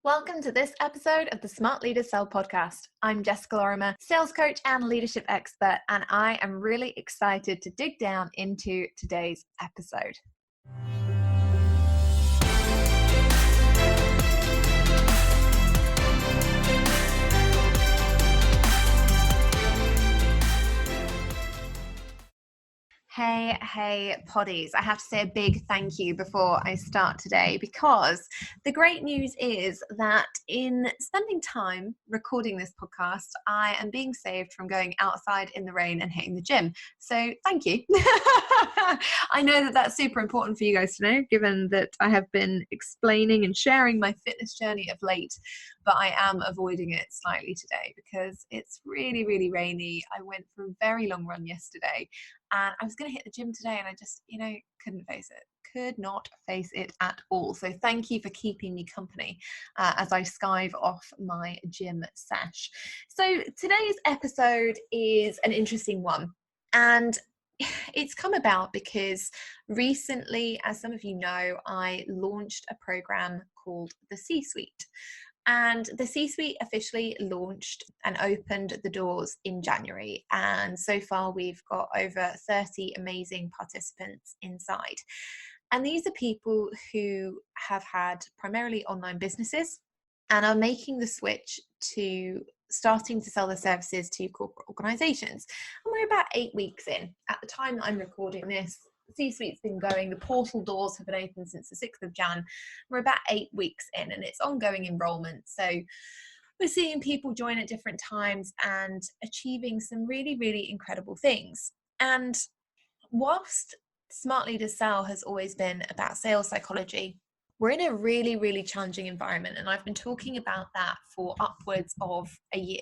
Welcome to this episode of the Smart Leaders Sell podcast. I'm Jessica Lorimer, sales coach and leadership expert, and I am really excited to dig down into today's episode. Hey, poddies. I have to say a big thank you before I start today, because the great news is that in spending time recording this podcast, I am being saved from going outside in the rain and hitting the gym. So thank you. I know that that's super important for you guys to know, given that I have been explaining and sharing my fitness journey of late, but I am avoiding it slightly today because it's really, really rainy. I went for a very long run yesterday, and I was going to hit the gym today, and I just, couldn't face it. Could not face it at all. So thank you for keeping me company as I skive off my gym sesh. So today's episode is an interesting one, and it's come about because recently, as some of you know, I launched a program called the C-Suite. And the C-Suite officially launched and opened the doors in January. And so far, we've got over 30 amazing participants inside. And these are people who have had primarily online businesses and are making the switch to starting to sell their services to corporate organizations. And we're about 8 weeks in. At the time that I'm recording this, C-Suite's been going, the portal doors have been open since the 6th of Jan. We're about 8 weeks in, and it's ongoing enrollment. So we're seeing people join at different times and achieving some really, really incredible things. And whilst Smart Leaders Sell has always been about sales psychology, we're in a really, really challenging environment. And I've been talking about that for upwards of a year.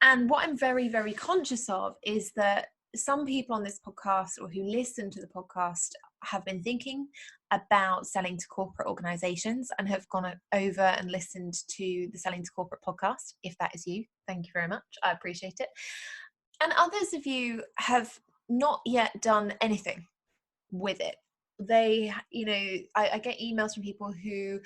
And what I'm very, very conscious of is that some people on this podcast or who listen to the podcast have been thinking about selling to corporate organizations and have gone over and listened to the Selling to Corporate podcast. If that is you, thank you very much. I appreciate it. And others of you have not yet done anything with it. I get emails from people who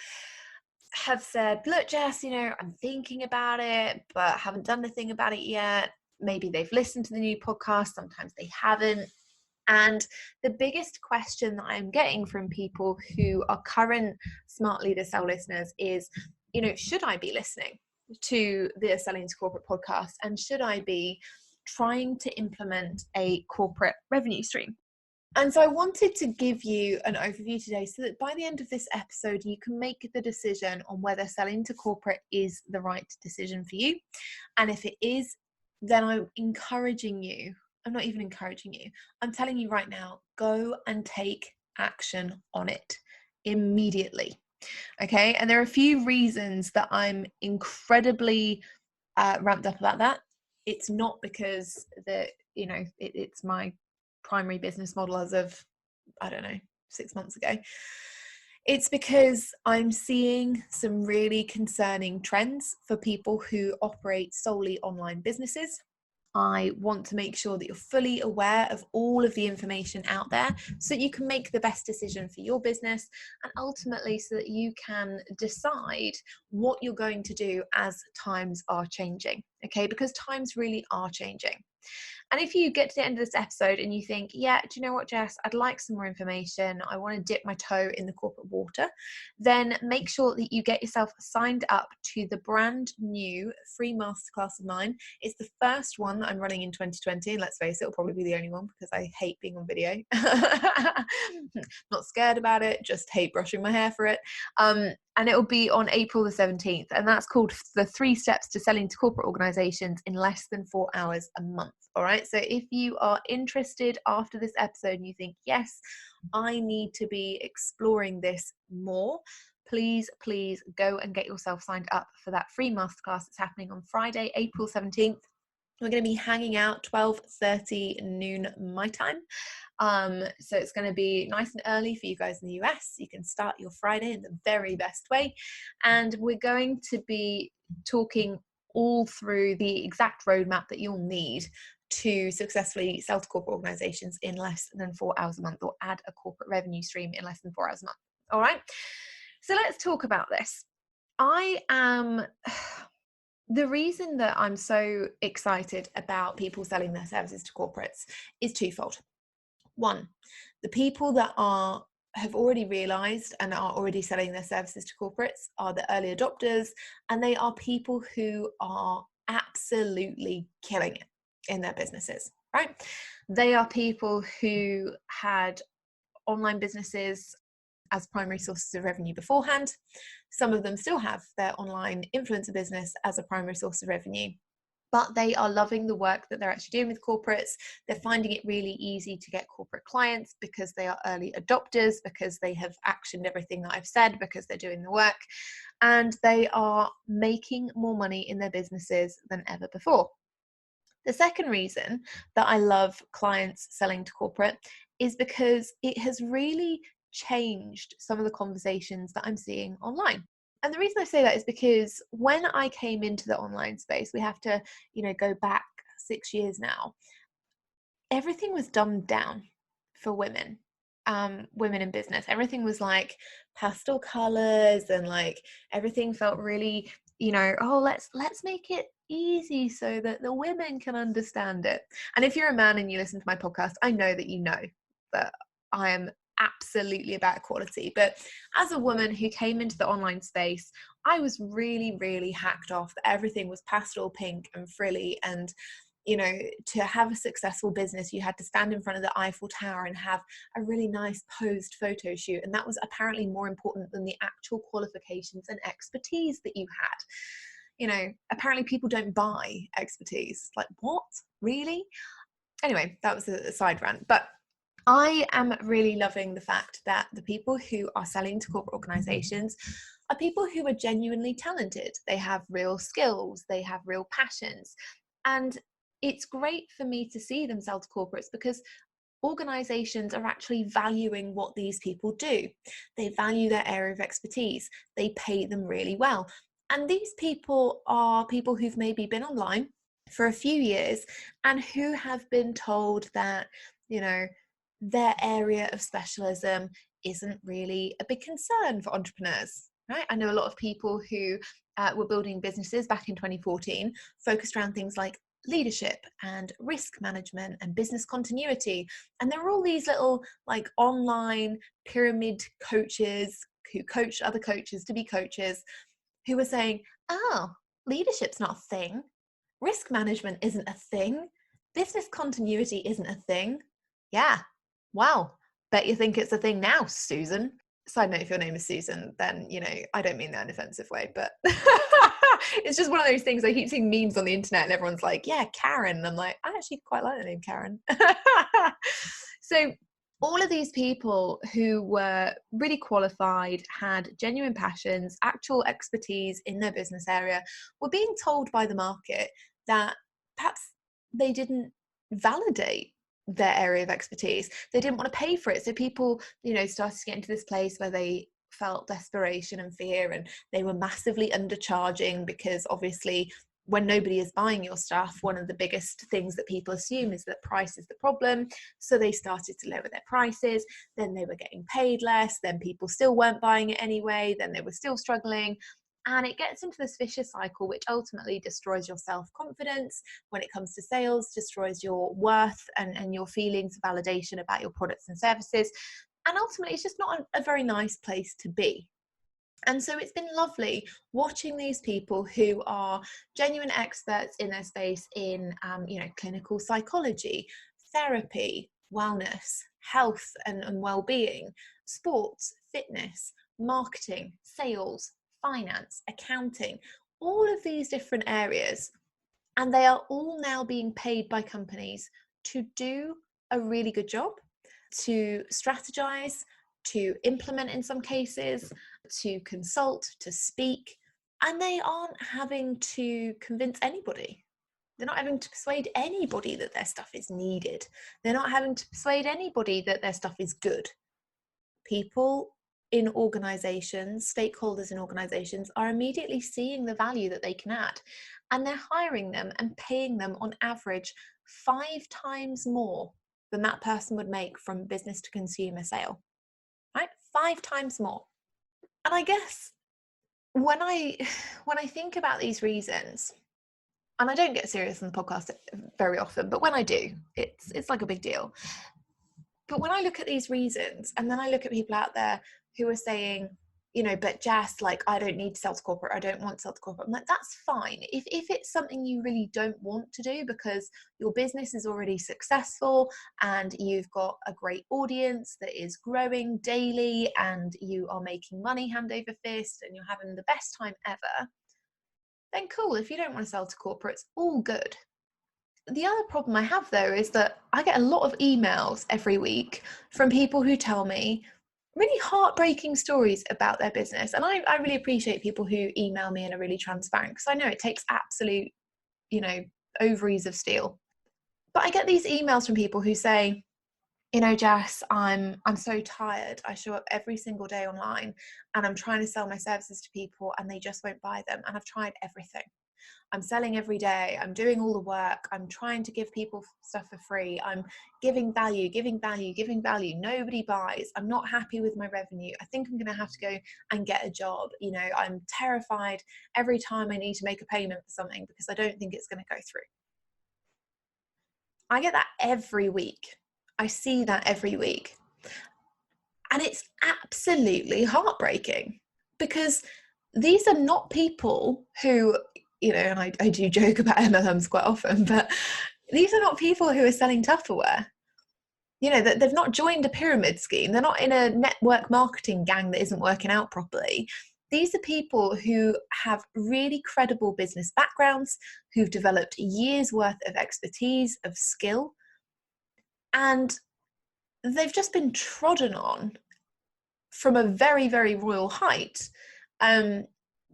have said, look, Jess, I'm thinking about it, but haven't done anything about it yet. Maybe they've listened to the new podcast, sometimes they haven't. And the biggest question that I'm getting from people who are current Smart Leader Sell listeners is, should I be listening to the Selling to Corporate podcast? And should I be trying to implement a corporate revenue stream? And so I wanted to give you an overview today so that by the end of this episode, you can make the decision on whether selling to corporate is the right decision for you. And if it is, then I'm encouraging you. I'm not even encouraging you. I'm telling you right now, go and take action on it immediately. Okay. And there are a few reasons that I'm incredibly ramped up about that. It's not because it's my primary business model as of, 6 months ago. It's because I'm seeing some really concerning trends for people who operate solely online businesses. I want to make sure that you're fully aware of all of the information out there so that you can make the best decision for your business, and ultimately so that you can decide what you're going to do as times are changing. Okay, because times really are changing. And if you get to the end of this episode and you think, yeah, do you know what, Jess, I'd like some more information, I want to dip my toe in the corporate water, then make sure that you get yourself signed up to the brand new free masterclass of mine. It's the first one that I'm running in 2020, and let's face it, it'll probably be the only one because I hate being on video. Not scared about it, just hate brushing my hair for it. And it will be on April the 17th. And that's called the 3 Steps to Selling to Corporate Organizations in Less Than 4 Hours a Month. All right. So if you are interested after this episode and you think, yes, I need to be exploring this more, please go and get yourself signed up for that free masterclass. It's happening on Friday, April 17th. We're going to be hanging out 12:30 noon my time. So it's going to be nice and early for you guys in the US. You can start your Friday in the very best way. And we're going to be talking all through the exact roadmap that you'll need to successfully sell to corporate organizations in less than 4 hours a month, or add a corporate revenue stream in less than 4 hours a month. All right. So let's talk about this. I am the reason that I'm so excited about people selling their services to corporates is twofold. One, the people that have already realized and are already selling their services to corporates are the early adopters, and they are people who are absolutely killing it in their businesses, right? They are people who had online businesses as primary sources of revenue beforehand. Some of them still have their online influencer business as a primary source of revenue, but they are loving the work that they're actually doing with corporates. They're finding it really easy to get corporate clients because they are early adopters, because they have actioned everything that I've said, because they're doing the work, and they are making more money in their businesses than ever before. The second reason that I love clients selling to corporate is because it has really changed some of the conversations that I'm seeing online. And the reason I say that is because when I came into the online space, we have to, go back 6 years now, everything was dumbed down for women. Women in business, everything was like pastel colors, and like everything felt really, oh, let's make it easy so that the women can understand it. And if you're a man and you listen to my podcast, I know that you know that I am absolutely about equality. But as a woman who came into the online space, I was really, really hacked off that everything was pastel pink and frilly, and to have a successful business, you had to stand in front of the Eiffel Tower and have a really nice posed photo shoot. And that was apparently more important than the actual qualifications and expertise that you had. Apparently people don't buy expertise. Like, what? Really? Anyway, that was a side rant. But I am really loving the fact that the people who are selling to corporate organizations are people who are genuinely talented. They have real skills, they have real passions. And it's great for me to see them sell to corporates because organizations are actually valuing what these people do. They value their area of expertise, they pay them really well. And these people are people who've maybe been online for a few years and who have been told that, their area of specialism isn't really a big concern for entrepreneurs, right? I know a lot of people who were building businesses back in 2014 focused around things like leadership and risk management and business continuity. And there are all these little like online pyramid coaches who coach other coaches to be coaches who were saying, oh, leadership's not a thing. Risk management isn't a thing. Business continuity isn't a thing. Yeah. Wow. Bet you think it's a thing now, Susan. Side note, if your name is Susan, then, I don't mean that in an offensive way, but it's just one of those things. I keep seeing memes on the internet and everyone's like, yeah, Karen. And I'm like, I actually quite like the name Karen. So all of these people who were really qualified, had genuine passions, actual expertise in their business area, were being told by the market that perhaps they didn't validate their area of expertise. They didn't want to pay for it. So people, started to get into this place where they felt desperation and fear, and they were massively undercharging because obviously when nobody is buying your stuff, one of the biggest things that people assume is that price is the problem. So they started to lower their prices, then they were getting paid less, then people still weren't buying it anyway, then they were still struggling. And it gets into this vicious cycle, which ultimately destroys your self-confidence when it comes to sales, destroys your worth and your feelings of validation about your products and services. And ultimately, it's just not a very nice place to be. And so it's been lovely watching these people who are genuine experts in their space in, clinical psychology, therapy, wellness, health and well-being, sports, fitness, marketing, sales, finance, accounting, all of these different areas. And they are all now being paid by companies to do a really good job, to strategize, to implement in some cases, to consult, to speak, and they aren't having to convince anybody. They're not having to persuade anybody that their stuff is needed. They're not having to persuade anybody that their stuff is good. People in organizations, stakeholders in organizations, are immediately seeing the value that they can add, and they're hiring them and paying them on average 5 times more than that person would make from business to consumer sale, right? 5 times more. And I guess when I when I think about these reasons, and I don't get serious on the podcast very often, but when I do, it's like a big deal. But when I look at these reasons, and then I look at people out there who are saying, but Jess, like, I don't need to sell to corporate, I don't want to sell to corporate. I'm like, that's fine. If it's something you really don't want to do because your business is already successful and you've got a great audience that is growing daily and you are making money hand over fist and you're having the best time ever, then cool. If you don't want to sell to corporates, all good. The other problem I have though is that I get a lot of emails every week from people who tell me really heartbreaking stories about their business. And I really appreciate people who email me and are really transparent, because I know it takes absolute, ovaries of steel. But I get these emails from people who say, Jess, I'm so tired. I show up every single day online and I'm trying to sell my services to people and they just won't buy them. And I've tried everything. I'm selling every day. I'm doing all the work. I'm trying to give people stuff for free. I'm giving value. Nobody buys. I'm not happy with my revenue. I think I'm going to have to go and get a job. I'm terrified every time I need to make a payment for something because I don't think it's going to go through. I get that every week. I see that every week. And it's absolutely heartbreaking because these are not people who, and I do joke about MLMs quite often, but these are not people who are selling Tupperware. They've not joined a pyramid scheme. They're not in a network marketing gang that isn't working out properly. These are people who have really credible business backgrounds, who've developed years worth of expertise, of skill, and they've just been trodden on from a very, very royal height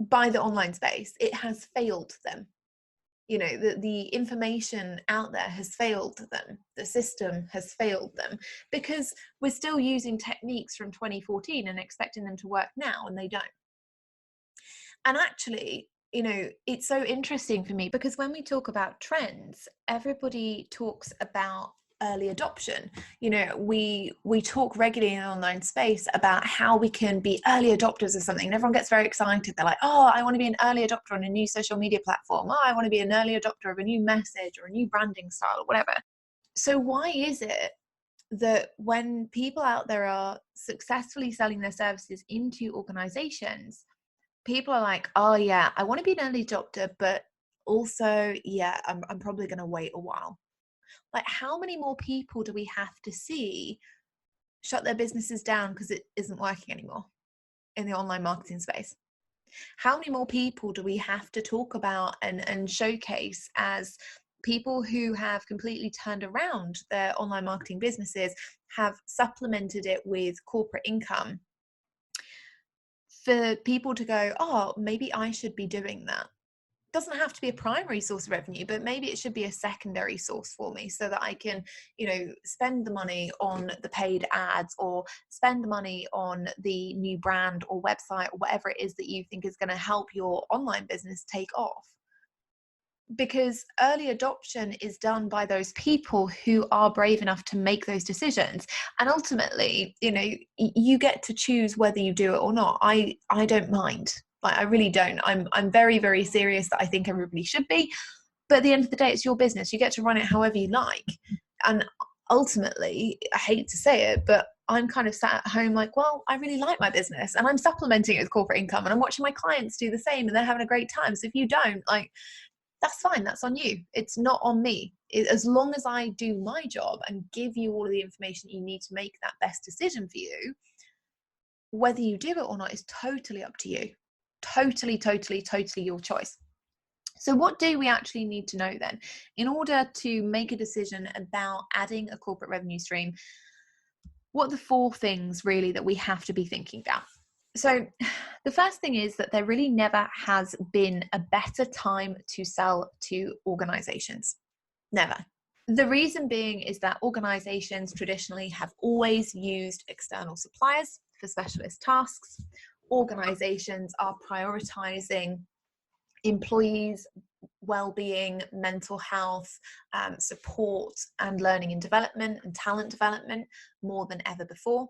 by the online space. It has failed them. The information out there has failed them. The system has failed them because we're still using techniques from 2014 and expecting them to work now, and they don't. And actually, it's so interesting for me because when we talk about trends, everybody talks about early adoption. We talk regularly in an online space about how we can be early adopters of something, and everyone gets very excited. They're like, oh, I want to be an early adopter on a new social media platform. Oh, I want to be an early adopter of a new message or a new branding style or whatever. So why is it that when people out there are successfully selling their services into organizations, people are like, oh yeah, I want to be an early adopter, but also, yeah, I'm probably going to wait a while. Like, how many more people do we have to see shut their businesses down because it isn't working anymore in the online marketing space? How many more people do we have to talk about and showcase as people who have completely turned around their online marketing businesses, have supplemented it with corporate income, for people to go, oh, maybe I should be doing that? Doesn't have to be a primary source of revenue, but maybe it should be a secondary source for me so that I can, spend the money on the paid ads or spend the money on the new brand or website or whatever it is that you think is going to help your online business take off. Because early adoption is done by those people who are brave enough to make those decisions. And ultimately, you get to choose whether you do it or not. I don't mind. Like, I really don't. I'm very, very serious that I think everybody should be. But at the end of the day, it's your business. You get to run it however you like. And ultimately, I hate to say it, but I'm kind of sat at home like, well, I really like my business and I'm supplementing it with corporate income and I'm watching my clients do the same and they're having a great time. So if you don't, like, that's fine. That's on you. It's not on me. As long as I do my job and give you all of the information you need to make that best decision for you, whether you do it or not is totally up to you. Totally, totally, totally your choice. So what do we actually need to know then in order to make a decision about adding a corporate revenue stream? What are the 4 things really that we have to be thinking about? So the first thing is that there really never has been a better time to sell to organizations. Never. The reason being is that organizations traditionally have always used external suppliers for specialist tasks. Organizations are prioritizing employees' well-being, mental health, support and learning and development and talent development more than ever before.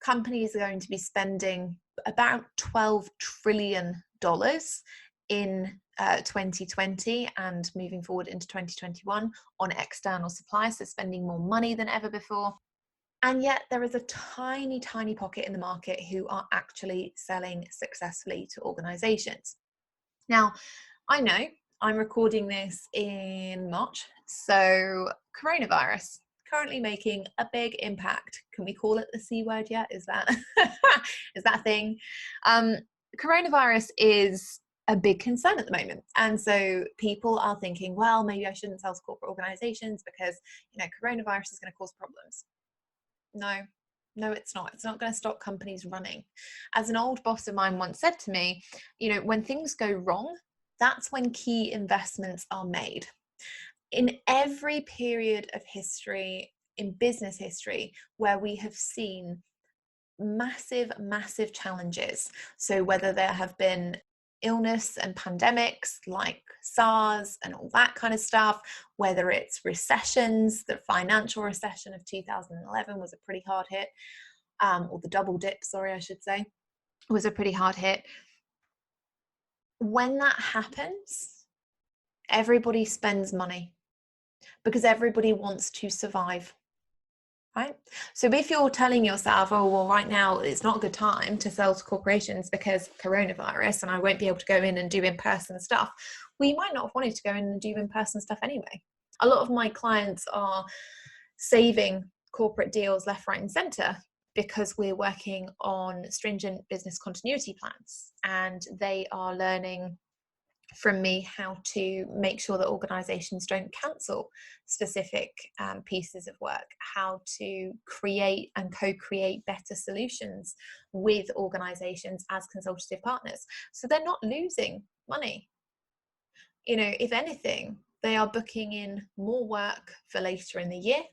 companies are going to be spending about $12 trillion in 2020 and moving forward into 2021 on external suppliers, so spending more money than ever before. And yet there is a tiny, tiny pocket in the market who are actually selling successfully to organizations. Now, I know I'm recording this in March, so coronavirus currently making a big impact. Can we call it the C word yet? Is that is that a thing? Coronavirus is a big concern at the moment, and so people are thinking, well, maybe I shouldn't sell to corporate organizations because, you know, coronavirus is going to cause problems. No, it's not. It's not going to stop companies running. As an old boss of mine once said to me, you know, when things go wrong, that's when key investments are made. In every period of history, in business history, where we have seen massive, massive challenges, so whether there have been illness and pandemics like SARS and all that kind of stuff, whether it's recessions, the financial recession of 2011 was a pretty hard hit, or the double dip, sorry, I should say, was a pretty hard hit. When that happens, everybody spends money because everybody wants to survive. Right? So if you're telling yourself, oh, well, right now it's not a good time to sell to corporations because coronavirus and I won't be able to go in and do in-person stuff, well, you might not have wanted to go in and do in-person stuff anyway. A lot of my clients are saving corporate deals left, right, and center because we're working on stringent business continuity plans, and they are learning from me how to make sure that organizations don't cancel specific pieces of work, how to create and co-create better solutions with organizations as consultative partners, so they're not losing money. You know, if anything, they are booking in more work for later in the year.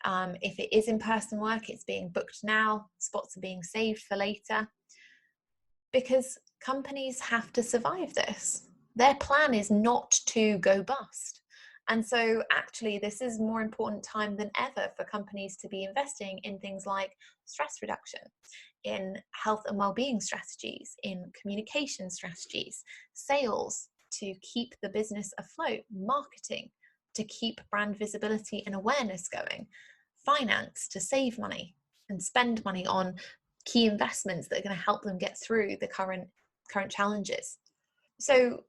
If it is in-person work, it's being booked now, spots are being saved for later, because companies have to survive this. Their plan is not to go bust. And so actually this is more important time than ever for companies to be investing in things like stress reduction, in health and well-being strategies, in communication strategies, sales to keep the business afloat, marketing to keep brand visibility and awareness going, finance to save money and spend money on key investments that are going to help them get through the current challenges. So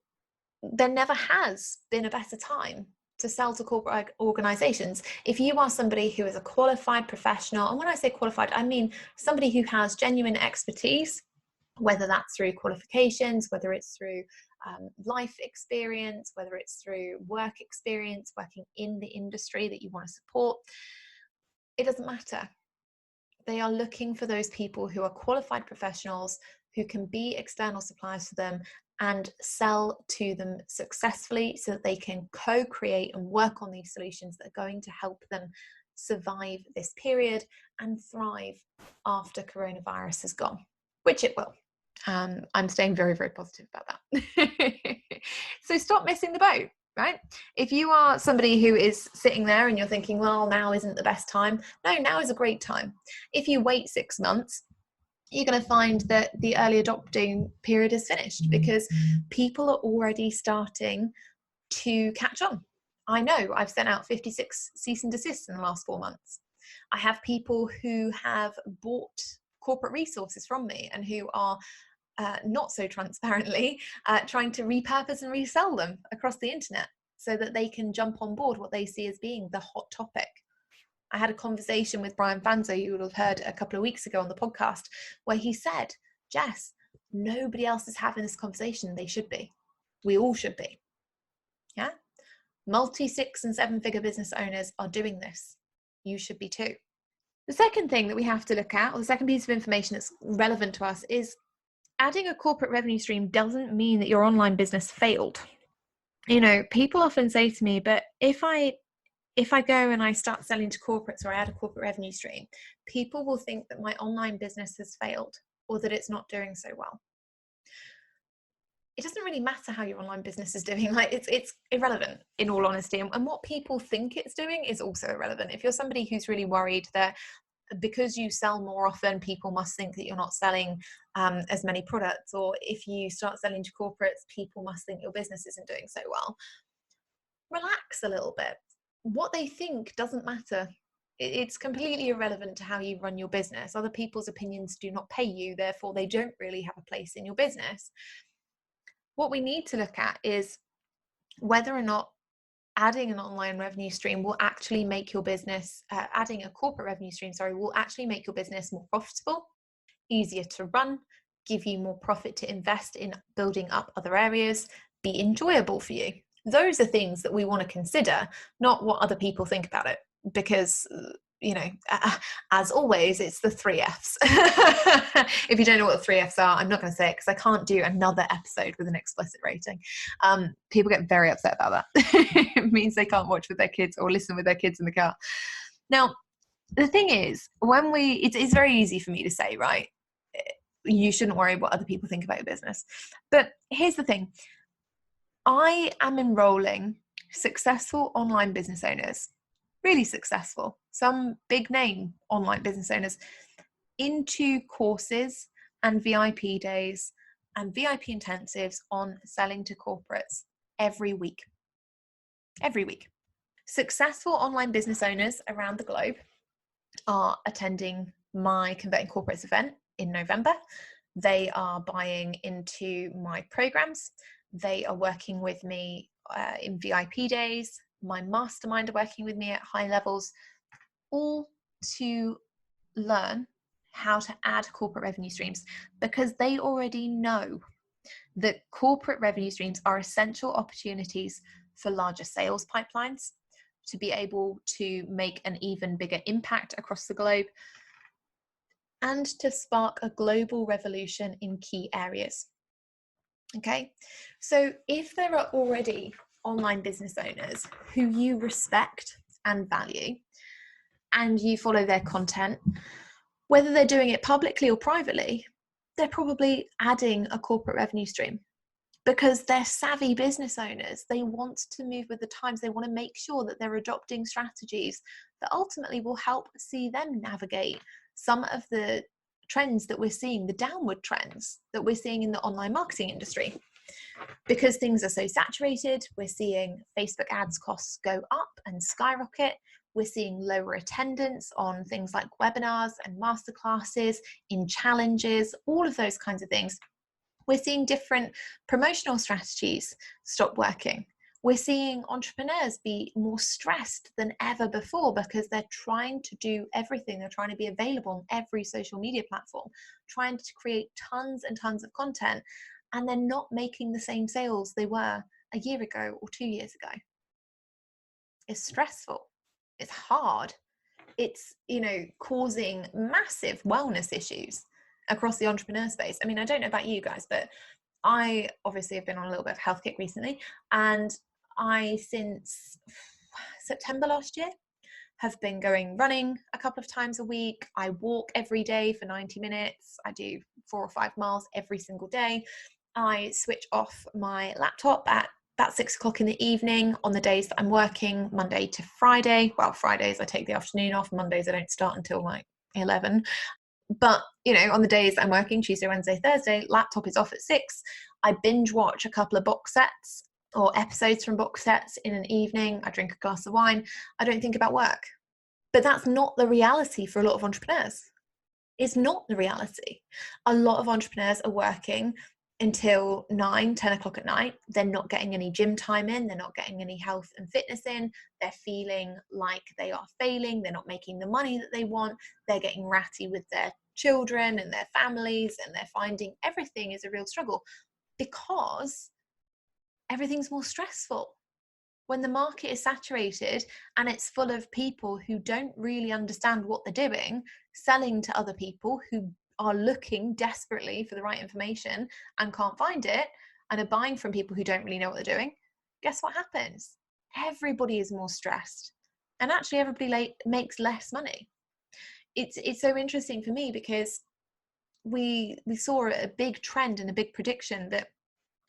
there never has been a better time to sell to corporate organizations. If you are somebody who is a qualified professional, and when I say qualified, I mean somebody who has genuine expertise, whether that's through qualifications, whether it's through life experience, whether it's through work experience, working in the industry that you want to support, it doesn't matter. They are looking for those people who are qualified professionals who can be external suppliers for them and sell to them successfully so that they can co-create and work on these solutions that are going to help them survive this period and thrive after coronavirus is gone, which it will. I'm staying very, very positive about that. So stop missing the boat, right? If you are somebody who is sitting there and you're thinking, well, now isn't the best time. No, now is a great time. If you wait 6 months, you're going to find that the early adopting period is finished because people are already starting to catch on. I know I've sent out 56 cease and desists in the last 4 months. I have people who have bought corporate resources from me and who are not so transparently trying to repurpose and resell them across the internet so that they can jump on board what they see as being the hot topic. I had a conversation with Brian Fanzo, you would have heard a couple of weeks ago on the podcast, where he said, Jess, nobody else is having this conversation. They should be. We all should be. Yeah? Multi-6 and 7-figure business owners are doing this. You should be too. The second thing that we have to look at, or the second piece of information that's relevant to us, is adding a corporate revenue stream doesn't mean that your online business failed. You know, people often say to me, but if I go and I start selling to corporates or I add a corporate revenue stream, people will think that my online business has failed or that it's not doing so well. It doesn't really matter how your online business is doing. Like it's irrelevant, in all honesty. And what people think it's doing is also irrelevant. If you're somebody who's really worried that because you sell more often, people must think that you're not selling as many products, or if you start selling to corporates, people must think your business isn't doing so well. Relax a little bit. What they think doesn't matter. It's completely irrelevant to how you run your business. Other people's opinions do not pay you, therefore they don't really have a place in your business. What we need to look at is whether or not adding an online revenue stream will actually make your business, adding a corporate revenue stream, will actually make your business more profitable, easier to run, give you more profit to invest in building up other areas, be enjoyable for you. Those are things that we want to consider, not what other people think about it, because as always, it's the 3Fs. If you don't know what the 3Fs are, I'm not going to say it because I can't do another episode with an explicit rating. People get very upset about that. It means they can't watch with their kids or listen with their kids in the car. Now, the thing is, it's very easy for me to say, right, you shouldn't worry what other people think about your business. But here's the thing. I am enrolling successful online business owners, really successful, some big name online business owners, into courses and VIP days and VIP intensives on selling to corporates every week. Every week. Successful online business owners around the globe are attending my Converting Corporates event in November. They are buying into my programs. They are working with me in VIP days. My mastermind are working with me at high levels, all to learn how to add corporate revenue streams, because they already know that corporate revenue streams are essential opportunities for larger sales pipelines, to be able to make an even bigger impact across the globe, and to spark a global revolution in key areas. Okay, so if there are already online business owners who you respect and value, and you follow their content, whether they're doing it publicly or privately, they're probably adding a corporate revenue stream, because they're savvy business owners. They want to move with the times. They want to make sure that they're adopting strategies that ultimately will help see them navigate some of the trends that we're seeing, the downward trends that we're seeing in the online marketing industry. Because things are so saturated, we're seeing Facebook ads costs go up and skyrocket. We're seeing lower attendance on things like webinars and masterclasses, in challenges, all of those kinds of things. We're seeing different promotional strategies stop working. We're seeing entrepreneurs be more stressed than ever before because they're trying to do everything. They're trying to be available on every social media platform, trying to create tons and tons of content, and they're not making the same sales they were a year ago or 2 years ago. It's stressful. It's hard. It's, causing massive wellness issues across the entrepreneur space. I mean, I don't know about you guys, but I obviously have been on a little bit of health kick recently, and I, since September last year, have been going running a couple of times a week. I walk every day for 90 minutes. I do 4 or 5 miles every single day. I switch off my laptop at about 6 o'clock in the evening on the days that I'm working, Monday to Friday. Well, Fridays I take the afternoon off. Mondays I don't start until like 11. But, on the days I'm working, Tuesday, Wednesday, Thursday, laptop is off at 6. I binge watch a couple of box sets or episodes from box sets in an evening. I drink a glass of wine. I don't think about work. But that's not the reality for a lot of entrepreneurs. It's not the reality. A lot of entrepreneurs are working until 9, 10 o'clock at night. They're not getting any gym time in. They're not getting any health and fitness in. They're feeling like they are failing. They're not making the money that they want. They're getting ratty with their children and their families, and they're finding everything is a real struggle because everything's more stressful. When the market is saturated and it's full of people who don't really understand what they're doing, selling to other people who are looking desperately for the right information and can't find it, and are buying from people who don't really know what they're doing, guess what happens? Everybody is more stressed, and actually everybody makes less money. It's so interesting for me because we saw a big trend and a big prediction that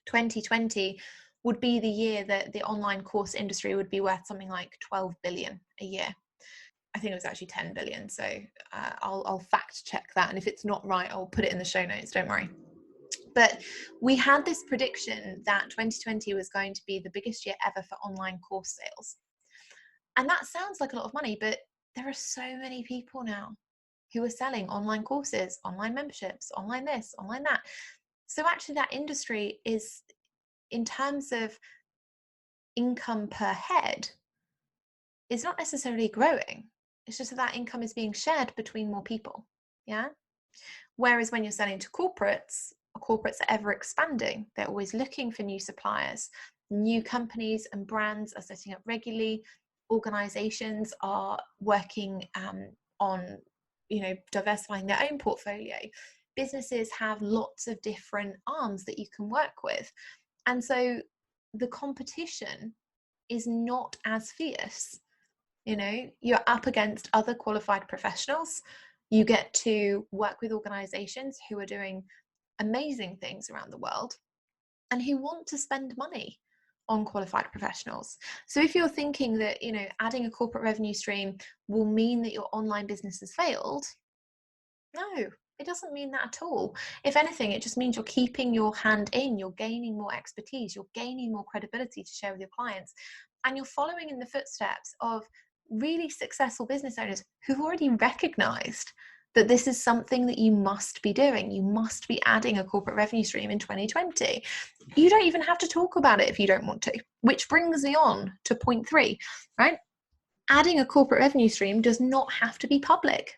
2020 would be the year that the online course industry would be worth something like 12 billion a year. I think it was actually 10 billion. So I'll fact check that. And if it's not right, I'll put it in the show notes. Don't worry. But we had this prediction that 2020 was going to be the biggest year ever for online course sales. And that sounds like a lot of money, but there are so many people now who are selling online courses, online memberships, online this, online that. So actually that industry is, in terms of income per head, is not necessarily growing. It's just that income is being shared between more people. Yeah. Whereas when you're selling to corporates are ever expanding. They're always looking for new suppliers. New companies and brands are setting up regularly. Organizations are working on, diversifying their own portfolio. Businesses have lots of different arms that you can work with. And so the competition is not as fierce. You're up against other qualified professionals. You get to work with organizations who are doing amazing things around the world and who want to spend money on qualified professionals. So if you're thinking that, adding a corporate revenue stream will mean that your online business has failed, no, it doesn't mean that at all. If anything, it just means you're keeping your hand in, you're gaining more expertise, you're gaining more credibility to share with your clients, and you're following in the footsteps of really successful business owners who've already recognized that this is something that you must be doing. You must be adding a corporate revenue stream in 2020. You don't even have to talk about it if you don't want to, which brings me on to point 3, right? Adding a corporate revenue stream does not have to be public.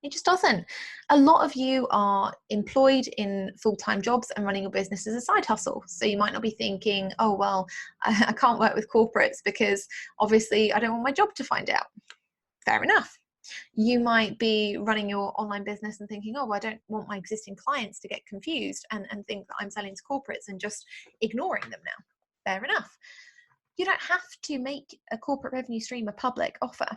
It just doesn't. A lot of you are employed in full-time jobs and running your business as a side hustle. So you might not be thinking, oh, well, I can't work with corporates because obviously I don't want my job to find out. Fair enough. You might be running your online business and thinking, oh, well, I don't want my existing clients to get confused and think that I'm selling to corporates and just ignoring them now. Fair enough. You don't have to make a corporate revenue stream a public offer.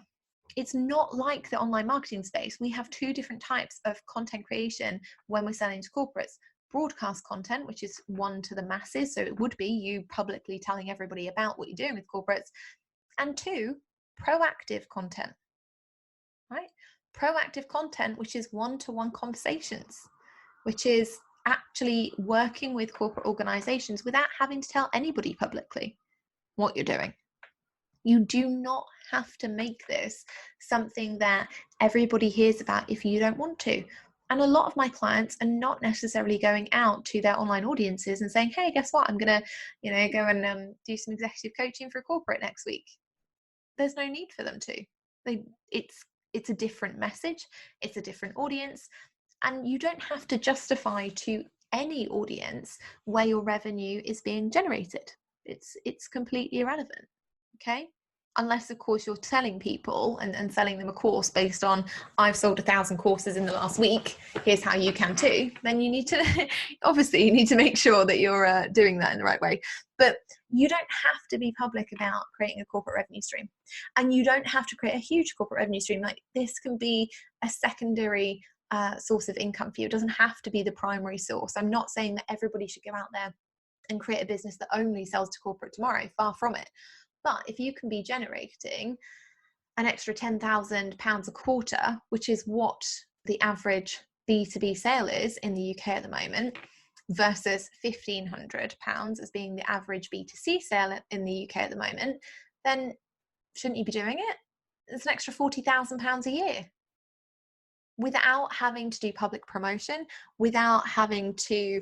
It's not like the online marketing space. We have 2 different types of content creation when we're selling to corporates. Broadcast content, which is one to the masses. So it would be you publicly telling everybody about what you're doing with corporates. And 2, proactive content, right? Proactive content, which is one-to-one conversations, which is actually working with corporate organizations without having to tell anybody publicly what you're doing. You do not have to make this something that everybody hears about if you don't want to. And a lot of my clients are not necessarily going out to their online audiences and saying, hey, guess what? I'm going to, go and do some executive coaching for a corporate next week. There's no need for them to. It's a different message. It's a different audience. And you don't have to justify to any audience where your revenue is being generated. It's completely irrelevant. Okay, unless of course you're telling people and selling them a course based on I've sold 1,000 courses in the last week, here's how you can too, then you need to obviously you need to make sure that you're doing that in the right way. But you don't have to be public about creating a corporate revenue stream, and you don't have to create a huge corporate revenue stream. Like, this can be a secondary source of income for you. It doesn't have to be the primary source. I'm not saying that everybody should go out there and create a business that only sells to corporate tomorrow. Far from it. But if you can be generating an extra £10,000 a quarter, which is what the average B2B sale is in the UK at the moment, versus £1,500 as being the average B2C sale in the UK at the moment, then shouldn't you be doing it? It's an extra £40,000 a year without having to do public promotion, without having to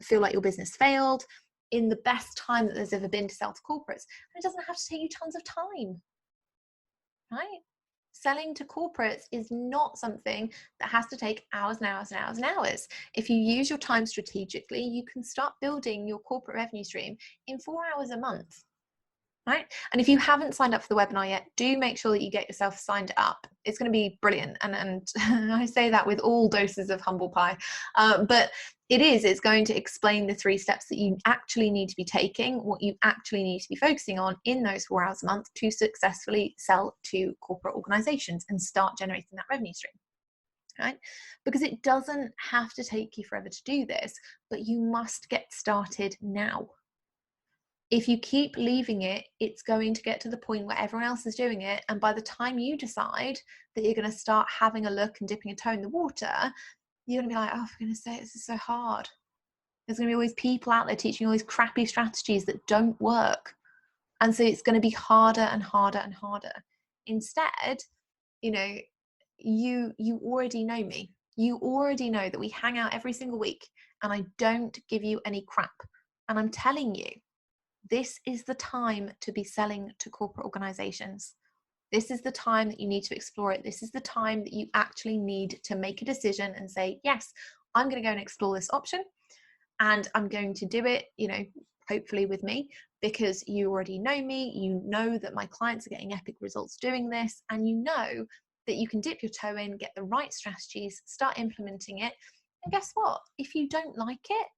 feel like your business failed, in the best time that there's ever been to sell to corporates. And it doesn't have to take you tons of time, right? Selling to corporates is not something that has to take hours and hours and hours and hours. If you use your time strategically, you can start building your corporate revenue stream in 4 hours a month, right? And if you haven't signed up for the webinar yet, do make sure that you get yourself signed up. It's going to be brilliant. And I say that with all doses of humble pie. But it's going to explain the 3 steps that you actually need to be taking, what you actually need to be focusing on in those 4 hours a month to successfully sell to corporate organizations and start generating that revenue stream, right? Because it doesn't have to take you forever to do this, but you must get started now. If you keep leaving it, it's going to get to the point where everyone else is doing it. And by the time you decide that you're going to start having a look and dipping a toe in the water, you're going to be like, oh, for goodness sake, this is so hard. There's going to be all these people out there teaching all these crappy strategies that don't work. And so it's going to be harder and harder and harder. Instead, you know, you already know me. You already know that we hang out every single week and I don't give you any crap. And I'm telling you, this is the time to be selling to corporate organizations. This is the time that you need to explore it. This is the time that you actually need to make a decision and say, yes, I'm going to go and explore this option. And I'm going to do it, you know, hopefully with me, because you already know me. You know that my clients are getting epic results doing this. And you know that you can dip your toe in, get the right strategies, start implementing it. And guess what? If you don't like it,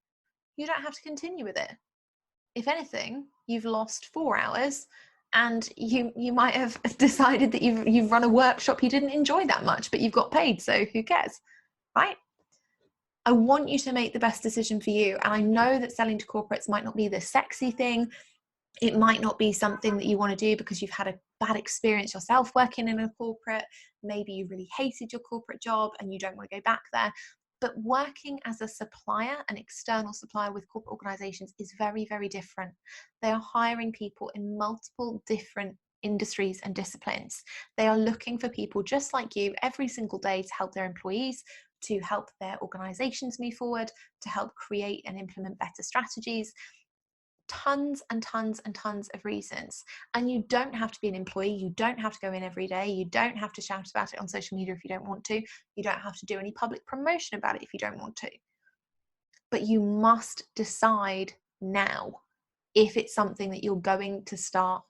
you don't have to continue with it. If anything, you've lost 4 hours and you might have decided that you've run a workshop you didn't enjoy that much, but you've got paid, so who cares, right? I want you to make the best decision for you. And I know that selling to corporates might not be the sexy thing. It might not be something that you want to do because you've had a bad experience yourself working in a corporate. Maybe you really hated your corporate job and you don't want to go back there. But working as a supplier, an external supplier with corporate organizations is very, very different. They are hiring people in multiple different industries and disciplines. They are looking for people just like you every single day to help their employees, to help their organizations move forward, to help create and implement better strategies. Tons and tons and tons of reasons. And you don't have to be an employee. You don't have to go in every day. You don't have to shout about it on social media if you don't want to. You don't have to do any public promotion about it if you don't want to. But you must decide now if it's something that you're going to start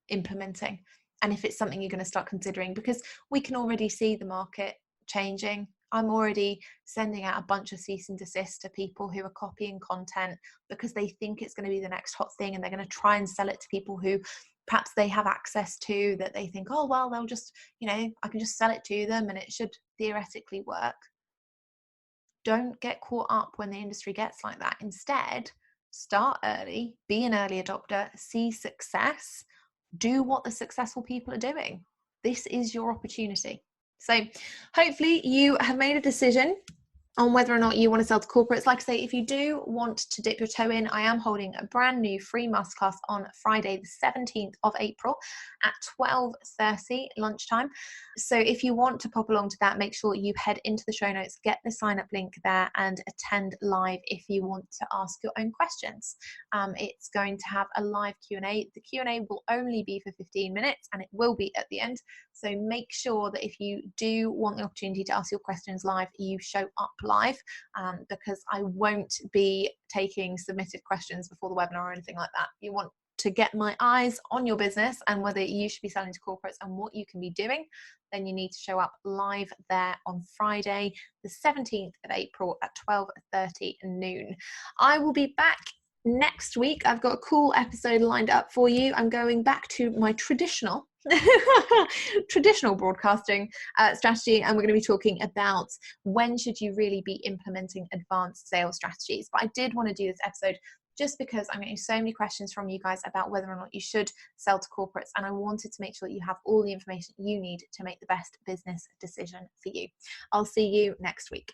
implementing and if it's something you're going to start considering, because we can already see the market changing. I'm already sending out a bunch of cease and desist to people who are copying content because they think it's going to be the next hot thing and they're going to try and sell it to people who perhaps they have access to, that they think, oh, well, they'll just, you know, I can just sell it to them and it should theoretically work. Don't get caught up when the industry gets like that. Instead, start early, be an early adopter, see success, do what the successful people are doing. This is your opportunity. So hopefully you have made a decision on whether or not you want to sell to corporates. Like I say, if you do want to dip your toe in, I am holding a brand new free masterclass on Friday, the 17th of April at 12:30 lunchtime. So if you want to pop along to that, make sure you head into the show notes, get the sign up link there and attend live if you want to ask your own questions. It's going to have a live Q&A. The Q&A will only be for 15 minutes and it will be at the end. So make sure that if you do want the opportunity to ask your questions live, you show up live, because I won't be taking submitted questions before the webinar or anything like that. You want to get my eyes on your business and whether you should be selling to corporates and what you can be doing, then you need to show up live there on Friday, the 17th of April at 12:30 noon. I will be back next week. I've got a cool episode lined up for you. I'm going back to my traditional broadcasting strategy, and we're going to be talking about when should you really be implementing advanced sales strategies. But I did want to do this episode just because I'm getting so many questions from you guys about whether or not you should sell to corporates, and I wanted to make sure that you have all the information you need to make the best business decision for you. I'll see you next week.